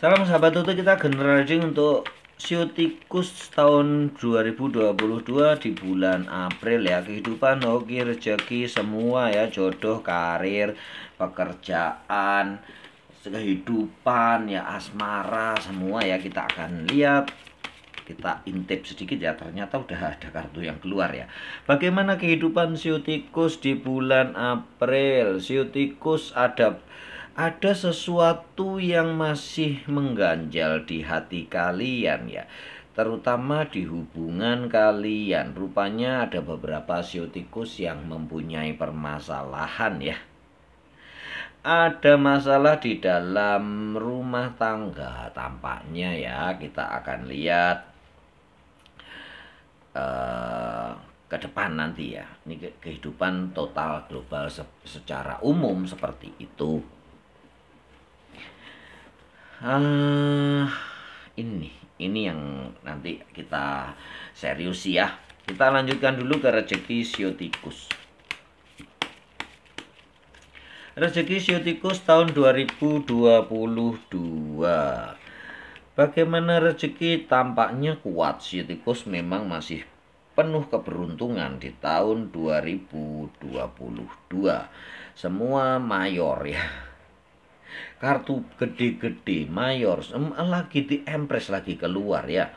Salam sahabat tutu, kita generasi untuk Sio Tikus tahun 2022 di bulan April ya. Kehidupan, hoki, rezeki semua ya, jodoh, karir, pekerjaan, kehidupan ya, asmara semua ya, kita akan lihat. Kita intip sedikit ya, ternyata udah ada kartu yang keluar ya. Bagaimana kehidupan Sio Tikus di bulan April? Sio Tikus ada sesuatu yang masih mengganjal di hati kalian ya, terutama di hubungan kalian. Rupanya ada beberapa Sio Tikus yang mempunyai permasalahan ya. Ada masalah di dalam rumah tangga tampaknya ya. Kita akan lihat ke depan nanti ya. Ini kehidupan total global secara umum seperti itu. Ini yang nanti kita serius ya. Kita lanjutkan dulu ke rezeki Sio Tikus. Rezeki Sio Tikus tahun 2022. Bagaimana rezeki? Tampaknya kuat. Sio Tikus memang masih penuh keberuntungan di tahun 2022. Semua mayor ya. Kartu gede-gede mayor lagi di Empress lagi keluar ya.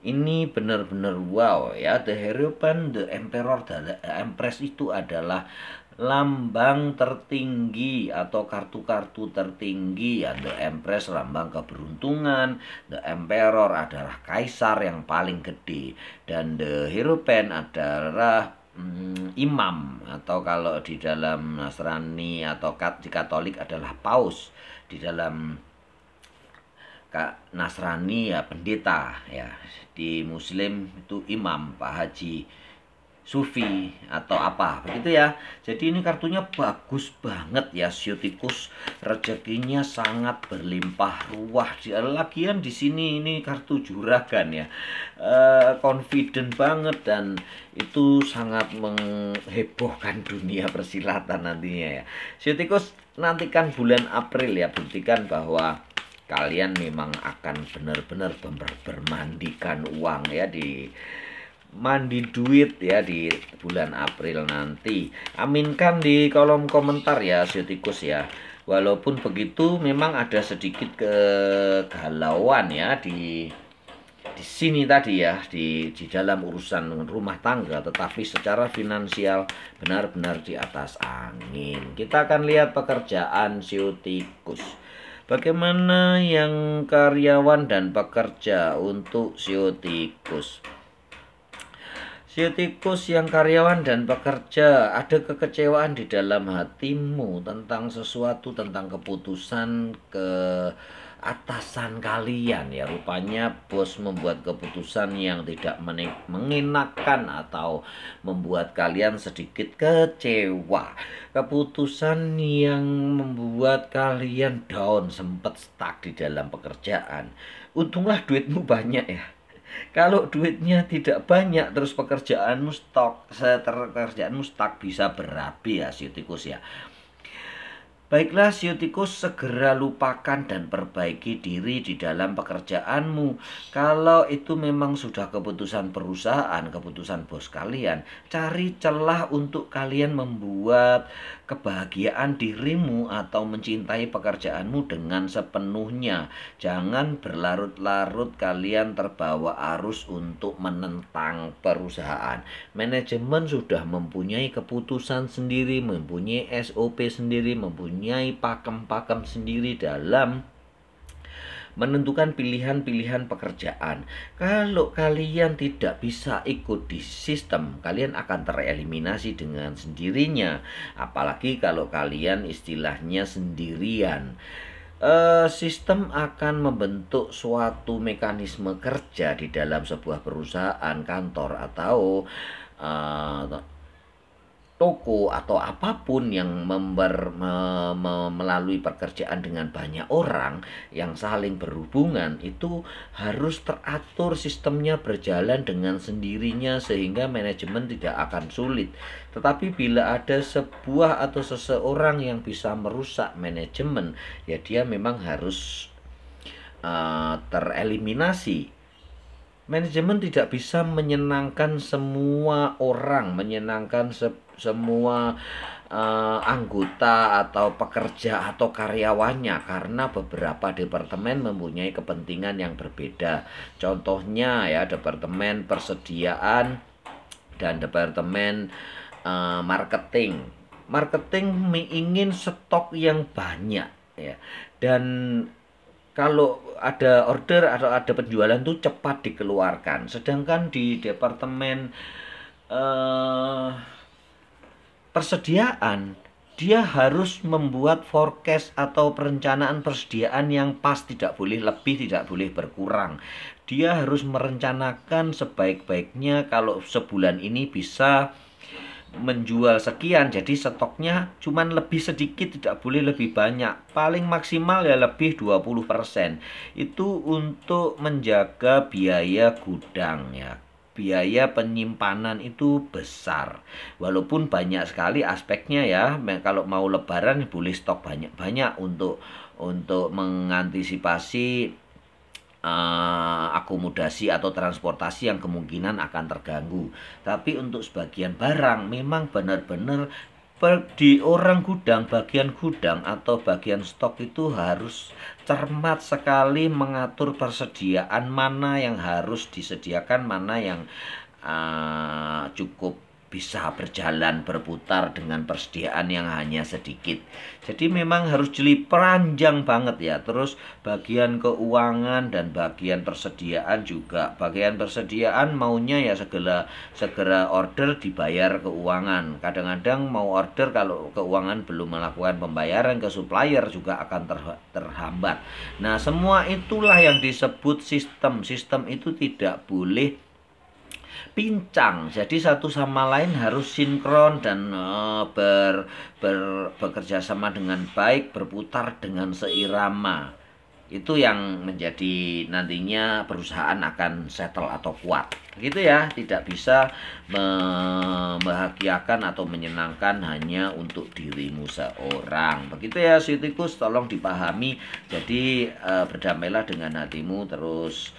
Ini benar-benar wow ya. The Hierophant, The Emperor, The Empress itu adalah lambang tertinggi atau kartu-kartu tertinggi ya. The Empress lambang keberuntungan, The Emperor adalah kaisar yang paling gede, dan The Hierophant adalah imam, atau kalau di dalam Nasrani atau di Katolik adalah paus, di dalam Nasrani ya pendeta ya, di Muslim itu imam, Pak Haji, Sufi atau apa begitu ya. Jadi ini kartunya bagus banget ya. Sio Tikus rezekinya sangat berlimpah ruah. Lagian di sini ini kartu juragan ya. Confident banget, dan itu sangat menghebohkan dunia persilatan nantinya ya. Sio Tikus nantikan bulan April ya, buktikan bahwa kalian memang akan benar-benar bermandikan uang ya, di mandi duit ya di bulan April nanti. Aminkan di kolom komentar ya Sio Tikus ya. Walaupun begitu memang ada sedikit kegalauan ya di sini tadi ya, di dalam urusan rumah tangga, tetapi secara finansial benar-benar di atas angin. Kita akan lihat pekerjaan Sio Tikus. Bagaimana yang karyawan dan pekerja untuk Sio Tikus? Sio Tikus yang karyawan dan pekerja, ada kekecewaan di dalam hatimu tentang sesuatu, tentang keputusan ke atasan kalian ya. Rupanya bos membuat keputusan yang tidak mengenakan atau membuat kalian sedikit kecewa. Keputusan yang membuat kalian down, sempat stuck di dalam pekerjaan. Untunglah duitmu banyak ya. Kalau duitnya tidak banyak, terus pekerjaanmu stuck, bisa berapi ya Sio Tikus ya. Baiklah Sio Tikus, segera lupakan dan perbaiki diri di dalam pekerjaanmu. Kalau itu memang sudah keputusan perusahaan, keputusan bos kalian, cari celah untuk kalian membuat kebahagiaan dirimu atau mencintai pekerjaanmu dengan sepenuhnya. Jangan berlarut-larut kalian terbawa arus untuk menentang perusahaan. Manajemen sudah mempunyai keputusan sendiri, mempunyai SOP sendiri, mempunyai pakem-pakem sendiri dalam menentukan pilihan-pilihan pekerjaan. Kalau kalian tidak bisa ikut di sistem, kalian akan tereliminasi dengan sendirinya. Apalagi kalau kalian istilahnya sendirian. Sistem akan membentuk suatu mekanisme kerja di dalam sebuah perusahaan, kantor, atau toko atau apapun yang melalui pekerjaan dengan banyak orang yang saling berhubungan. Itu harus teratur, sistemnya berjalan dengan sendirinya sehingga manajemen tidak akan sulit. Tetapi bila ada sebuah atau seseorang yang bisa merusak manajemen, ya dia memang harus tereliminasi. Manajemen tidak bisa menyenangkan semua orang, menyenangkan semua anggota atau pekerja atau karyawannya, karena beberapa departemen mempunyai kepentingan yang berbeda. Contohnya ya, departemen persediaan dan departemen marketing. Marketing ingin stok yang banyak ya, dan kalau ada order atau ada penjualan tuh cepat dikeluarkan. Sedangkan di departemen persediaan, dia harus membuat forecast atau perencanaan persediaan yang pas, tidak boleh lebih, tidak boleh berkurang. Dia harus merencanakan sebaik-baiknya kalau sebulan ini bisa menjual sekian, jadi stoknya cuman lebih sedikit, tidak boleh lebih banyak, paling maksimal ya lebih 20%. Itu untuk menjaga biaya gudang ya. Biaya penyimpanan itu besar, walaupun banyak sekali aspeknya ya. Kalau mau lebaran boleh stok banyak-banyak untuk mengantisipasi akomodasi atau transportasi yang kemungkinan akan terganggu. Tapi untuk sebagian barang memang benar-benar di orang gudang, bagian gudang atau bagian stok itu harus cermat sekali mengatur persediaan, mana yang harus disediakan, mana yang cukup bisa berjalan berputar dengan persediaan yang hanya sedikit. Jadi memang harus jeli panjang banget ya. Terus bagian keuangan dan bagian persediaan juga. Bagian persediaan maunya ya segera order dibayar keuangan. Kadang-kadang mau order, kalau keuangan belum melakukan pembayaran ke supplier juga akan terhambat. Nah, semua itulah yang disebut sistem. Sistem itu tidak boleh pincang, jadi satu sama lain harus sinkron dan bekerja sama dengan baik, berputar dengan seirama. Itu yang menjadi nantinya perusahaan akan settle atau kuat, gitu ya. Tidak bisa membahagiakan atau menyenangkan hanya untuk dirimu seorang, begitu ya Sitikus, tolong dipahami. Jadi berdamailah dengan hatimu, terus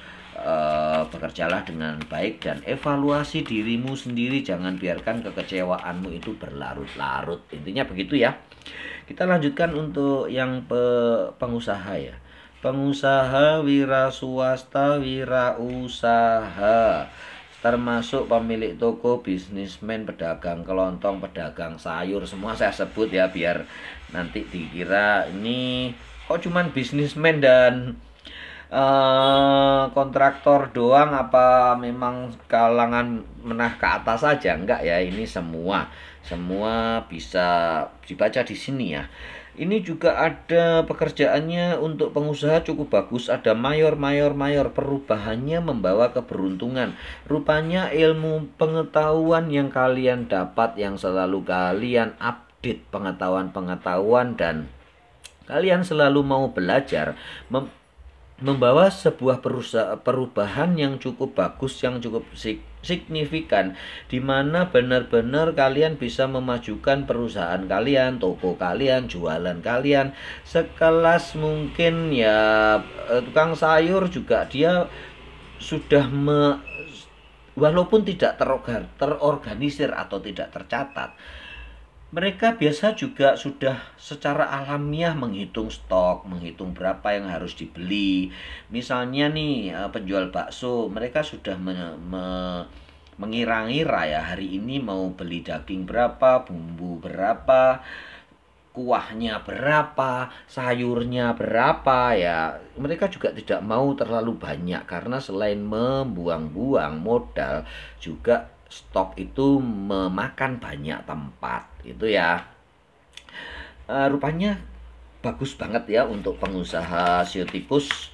bekerjalah dengan baik dan evaluasi dirimu sendiri, jangan biarkan kekecewaanmu itu berlarut-larut. Intinya begitu ya. Kita lanjutkan untuk yang pengusaha ya. Pengusaha, wira swasta, wira usaha, termasuk pemilik toko, bisnismen, pedagang kelontong, pedagang sayur, semua saya sebut ya, biar nanti dikira ini kok cuman bisnismen dan kontraktor doang, apa memang kalangan menengah ke atas saja? Enggak ya, ini semua bisa dibaca di sini ya. Ini juga ada pekerjaannya untuk pengusaha cukup bagus, ada mayor. Perubahannya membawa keberuntungan. Rupanya ilmu pengetahuan yang kalian dapat, yang selalu kalian update pengetahuan dan kalian selalu mau belajar, membawa sebuah perubahan yang cukup bagus, yang cukup signifikan, di mana benar-benar kalian bisa memajukan perusahaan kalian, toko kalian, jualan kalian. Sekelas mungkin ya tukang sayur juga, dia sudah walaupun tidak terorganisir atau tidak tercatat, mereka biasa juga sudah secara alamiah menghitung stok, menghitung berapa yang harus dibeli. Misalnya nih penjual bakso, mereka sudah mengira-ngira ya, hari ini mau beli daging berapa, bumbu berapa, kuahnya berapa, sayurnya berapa ya. Mereka juga tidak mau terlalu banyak, karena selain membuang-buang modal, juga stok itu memakan banyak tempat, itu ya. Rupanya bagus banget ya untuk pengusaha Shio Tikus,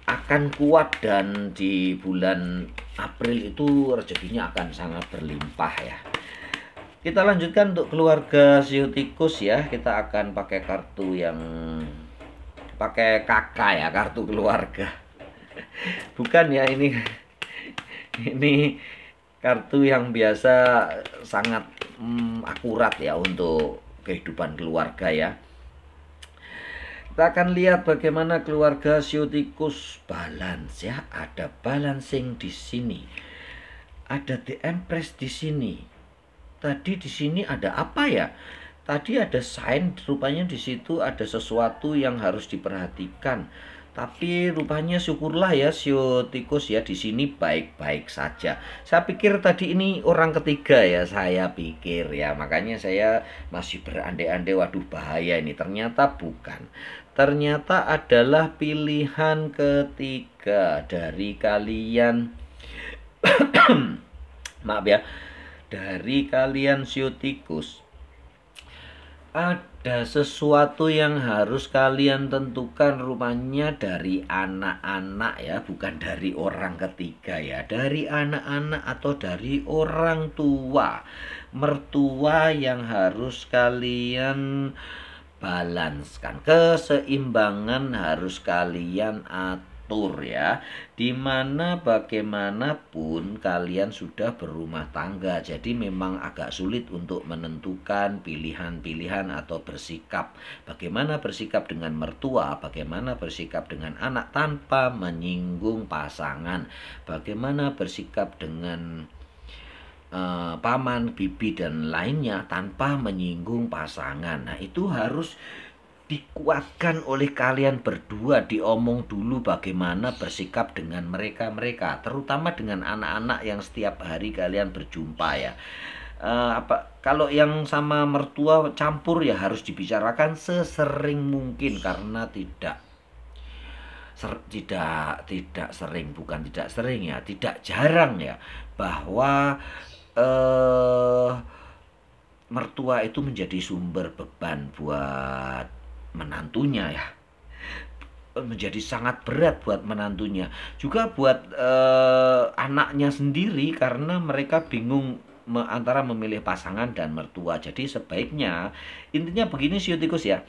akan kuat, dan di bulan April itu rezekinya akan sangat berlimpah ya. Kita lanjutkan untuk keluarga Shio Tikus ya. Kita akan pakai kartu yang pakai KK ya, kartu keluarga. Bukan ya, ini kartu yang biasa, sangat akurat ya untuk kehidupan keluarga ya. Kita akan lihat bagaimana keluarga Shio tikus balance ya. Ada balancing di sini. Ada The Empress di sini. Tadi di sini ada apa ya? Tadi ada sign, rupanya di situ ada sesuatu yang harus diperhatikan. Tapi rupanya syukurlah ya Shio tikus ya, di sini baik-baik saja. Saya pikir tadi ini orang ketiga ya, saya pikir ya. Makanya saya masih berandai-andai, waduh bahaya ini. Ternyata bukan. Ternyata adalah pilihan ketiga dari kalian. Maaf ya. Dari kalian Shio tikus. Ada sesuatu yang harus kalian tentukan, rupanya dari anak-anak ya, bukan dari orang ketiga ya. Dari anak-anak atau dari orang tua, mertua yang harus kalian balanskan. Keseimbangan harus kalian atur ya, dimana bagaimanapun kalian sudah berumah tangga, jadi memang agak sulit untuk menentukan pilihan-pilihan atau bersikap. Bagaimana bersikap dengan mertua, bagaimana bersikap dengan anak tanpa menyinggung pasangan, bagaimana bersikap dengan paman, bibi dan lainnya tanpa menyinggung pasangan. Nah, itu harus dikuatkan oleh kalian berdua, diomong dulu bagaimana bersikap dengan mereka-mereka, terutama dengan anak-anak yang setiap hari kalian berjumpa ya. Kalau yang sama mertua campur ya harus dibicarakan sesering mungkin, karena tidak sering, bukan tidak sering ya, tidak jarang ya, bahwa mertua itu menjadi sumber beban buat menantunya ya, menjadi sangat berat buat menantunya, juga buat anaknya sendiri, karena mereka bingung antara memilih pasangan dan mertua. Jadi sebaiknya, intinya begini Shio tikus ya,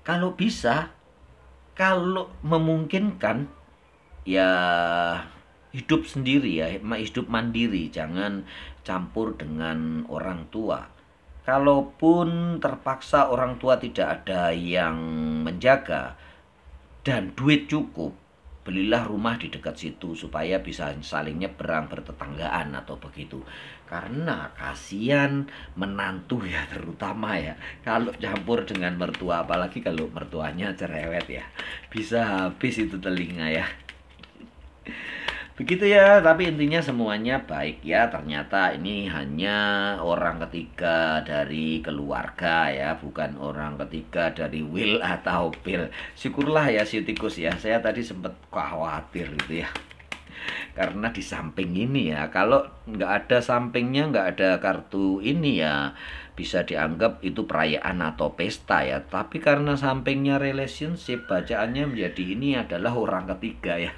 kalau bisa, kalau memungkinkan ya hidup sendiri ya, hidup mandiri, jangan campur dengan orang tua. Kalaupun terpaksa orang tua tidak ada yang menjaga dan duit cukup, belilah rumah di dekat situ supaya bisa saling nyebrang, bertetanggaan atau begitu. Karena kasihan menantu ya, terutama ya, kalau campur dengan mertua, apalagi kalau mertuanya cerewet ya, bisa habis itu telinga ya. Begitu ya, tapi intinya semuanya baik ya. Ternyata ini hanya orang ketiga dari keluarga ya, bukan orang ketiga dari Will atau Bill. Syukurlah ya Shio tikus ya, saya tadi sempat khawatir gitu ya. Karena di samping ini ya, kalau nggak ada sampingnya, nggak ada kartu ini ya, bisa dianggap itu perayaan atau pesta ya. Tapi karena sampingnya relationship, bacaannya menjadi ini adalah orang ketiga ya.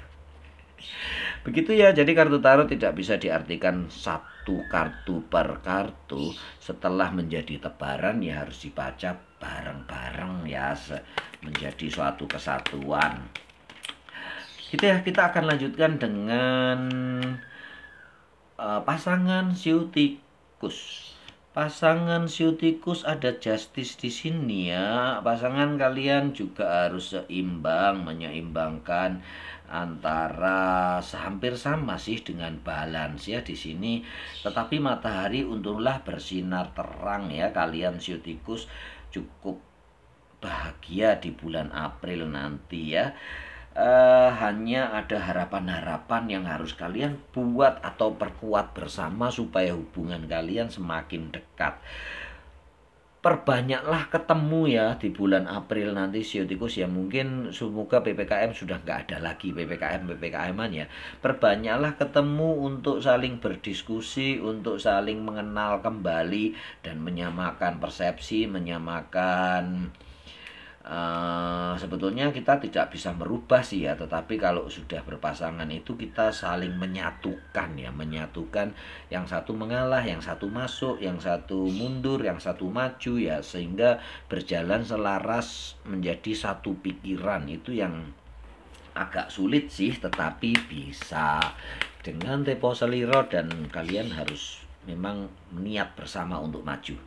Begitu ya, jadi kartu tarot tidak bisa diartikan satu kartu per kartu. Setelah menjadi tebaran ya harus dibaca bareng-bareng ya, menjadi suatu kesatuan. Gitu ya, kita akan lanjutkan dengan pasangan Shio tikus. Pasangan Shio tikus ada justice di sini ya. Pasangan kalian juga harus seimbang, menyeimbangkan antara hampir sama sih dengan balance ya di sini. Tetapi matahari untunglah bersinar terang ya, kalian Shio tikus cukup bahagia di bulan April nanti ya. Hanya ada harapan-harapan yang harus kalian buat atau perkuat bersama supaya hubungan kalian semakin dekat. Perbanyaklah ketemu ya di bulan April nanti Shio tikus ya. Mungkin semoga PPKM sudah nggak ada lagi, PPKM-an ya. Perbanyaklah ketemu untuk saling berdiskusi, untuk saling mengenal kembali dan menyamakan persepsi, menyamakan sebetulnya kita tidak bisa merubah sih ya, tetapi kalau sudah berpasangan itu kita saling menyatukan ya, menyatukan, yang satu mengalah, yang satu masuk, yang satu mundur, yang satu maju ya, sehingga berjalan selaras menjadi satu pikiran. Itu yang agak sulit sih, tetapi bisa dengan tempo seliro dan kalian harus memang niat bersama untuk maju.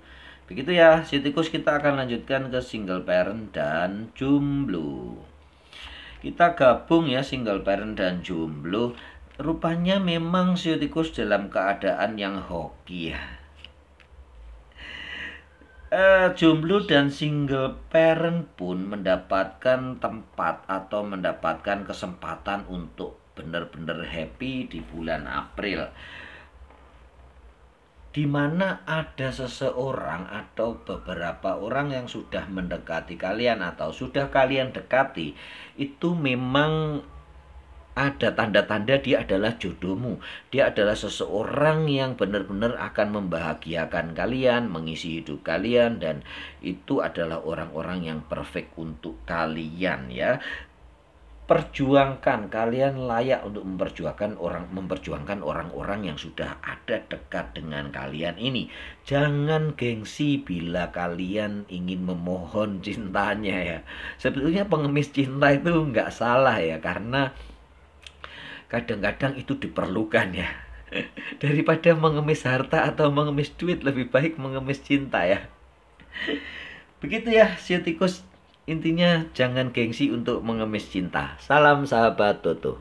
Begitu ya, Siotikus, kita akan lanjutkan ke single parent dan jomblo. Kita gabung ya single parent dan jomblo. Rupanya memang Siotikus dalam keadaan yang hoki ya. Jomblo dan single parent pun mendapatkan tempat atau mendapatkan kesempatan untuk benar-benar happy di bulan April, di mana ada seseorang atau beberapa orang yang sudah mendekati kalian atau sudah kalian dekati. Itu memang ada tanda-tanda dia adalah jodohmu. Dia adalah seseorang yang benar-benar akan membahagiakan kalian, mengisi hidup kalian, dan itu adalah orang-orang yang perfect untuk kalian ya. Perjuangkan, kalian layak untuk memperjuangkan orang-orang yang sudah ada dekat dengan kalian ini. Jangan gengsi bila kalian ingin memohon cintanya ya. Sebetulnya pengemis cinta itu nggak salah ya, karena kadang-kadang itu diperlukan ya. Daripada mengemis harta atau mengemis duit, lebih baik mengemis cinta ya. Begitu ya, Siotikus. Intinya jangan gengsi untuk mengemis cinta. Salam sahabat Toto.